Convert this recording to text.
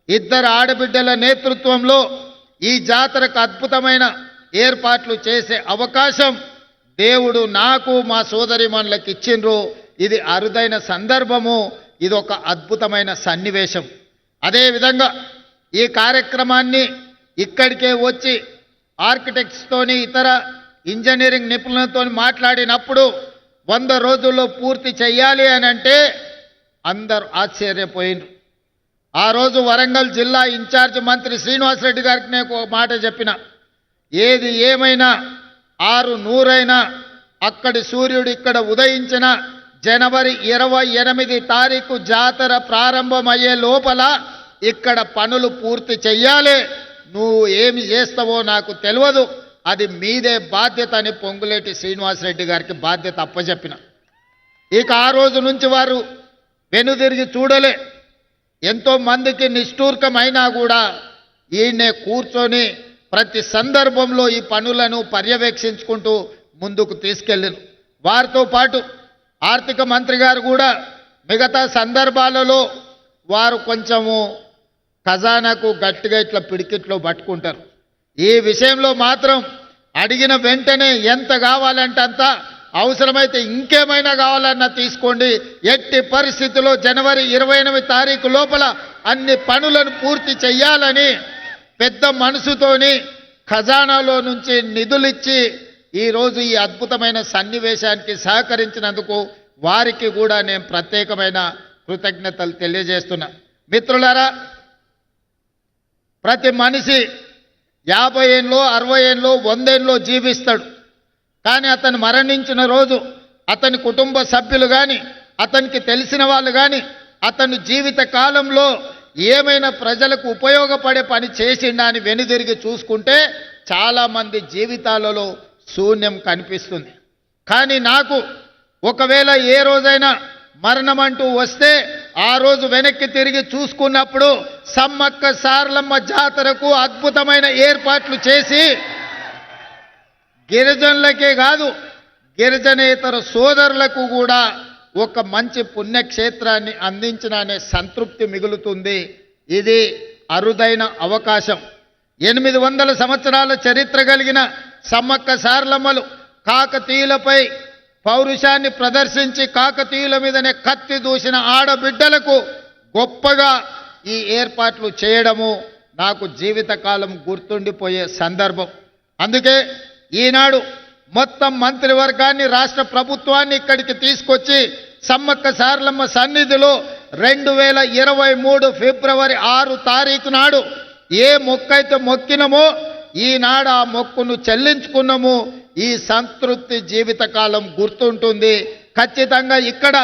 ఇద్దరు ఆడబిడ్డల నేతృత్వంలో ఈ జాతరకు అద్భుతమైన ఏర్పాట్లు చేసే అవకాశం దేవుడు నాకు మా సోదరిమణులకు ఇచ్చిండ్రు. ఇది అరుదైన సందర్భము, ఇది ఒక అద్భుతమైన సన్నివేశం. అదేవిధంగా ఈ కార్యక్రమాన్ని ఇక్కడికే వచ్చి ఆర్కిటెక్ట్స్తోని ఇతర ఇంజనీరింగ్ నిపుణులతో మాట్లాడినప్పుడు 100 రోజుల్లో పూర్తి చెయ్యాలి అని అంటే అందరూ ఆశ్చర్యపోయినారు. ఆ రోజు వరంగల్ జిల్లా ఇన్ఛార్జ్ మంత్రి శ్రీనివాసరెడ్డి గారికి నేను ఒక మాట చెప్పిన, ఏది ఏమైనా 600 అక్కడి సూర్యుడు ఇక్కడ ఉదయించిన జనవరి 28 తారీఖు జాతర ప్రారంభమయ్యే లోపల ఇక్కడ పనులు పూర్తి చెయ్యాలి. నువ్వు ఏమి చేస్తావో నాకు తెలియదు, అది మీదే బాధ్యత అని పొంగులేటి శ్రీనివాసరెడ్డి గారికి బాధ్యత అప్పచెప్పిన. ఇక ఆ రోజు నుంచి వారు వెనుదిరిగి చూడలే. ఎంతో మందికి నిష్ఠూర్కమైనా కూడా ఈయనే కూర్చొని ప్రతి సందర్భంలో ఈ పనులను పర్యవేక్షించుకుంటూ ముందుకు తీసుకెళ్ళిన. వారితో పాటు ఆర్థిక మంత్రి గారు కూడా మిగతా సందర్భాలలో వారు కొంచెము ఖజానాకు గట్టిగా ఇట్లా పిడికిట్లో పట్టుకుంటారు. ఈ విషయంలో మాత్రం అడిగిన వెంటనే ఎంత కావాలంటే అంత, అవసరమైతే ఇంకేమైనా కావాలన్నా తీసుకోండి, ఎట్టి పరిస్థితుల్లో జనవరి 28 తారీఖు లోపల అన్ని పనులను పూర్తి చెయ్యాలని పెద్ద మనసుతోని ఖజానాలో నుంచి నిధులిచ్చి ఈరోజు ఈ అద్భుతమైన సన్నివేశానికి సహకరించినందుకు వారికి కూడా నేను ప్రత్యేకమైన కృతజ్ఞతలు తెలియజేస్తున్నా. మిత్రులారా, ప్రతి మనిషి 50 ఏళ్ళలో 60 ఏళ్ళలో 100 ఏళ్ళలో జీవిస్తాడు. కానీ అతను మరణించిన రోజు అతని కుటుంబ సభ్యులు కానీ అతనికి తెలిసిన వాళ్ళు కానీ అతని జీవిత కాలంలో ఏమైనా ప్రజలకు ఉపయోగపడే పని చేసిండా అని వెనుదిరిగి చూసుకుంటే చాలామంది జీవితాలలో శూన్యం కనిపిస్తుంది. కానీ నాకు ఒకవేళ ఏ రోజైనా మరణం అంటూ వస్తే ఆ రోజు వెనక్కి తిరిగి చూసుకున్నప్పుడు సమ్మక్క సారలమ్మ జాతరకు అద్భుతమైన ఏర్పాట్లు చేసి గిరిజనులకే కాదు గిరిజనేతర సోదరులకు కూడా ఒక మంచి పుణ్యక్షేత్రాన్ని అందించిన అనే సంతృప్తి మిగులుతుంది. ఇది అరుదైన అవకాశం. 800 సంవత్సరాల చరిత్ర కలిగిన సమ్మక్క సారలమ్మలు కాకతీయులపై పౌరుషాన్ని ప్రదర్శించి కాకతీయుల మీదనే కత్తి దూసిన ఆడబిడ్డలకు గొప్పగా ఈ ఏర్పాట్లు చేయడము నాకు జీవితకాలం గుర్తుండిపోయే సందర్భం. అందుకే ఈనాడు మొత్తం మంత్రివర్గాన్ని రాష్ట్ర ప్రభుత్వాన్ని ఇక్కడికి తీసుకొచ్చి సమ్మక్క సారలమ్మ సన్నిధిలో 2023 ఫిబ్రవరి 6 తారీఖు నాడు ఏ మొక్కైతే మొక్కినమో ఈనాడు ఆ మొక్కును చెల్లించుకున్నాము. ఈ సంతృప్తి జీవితకాలం గుర్తుంటుంది. ఖచ్చితంగా ఇక్కడ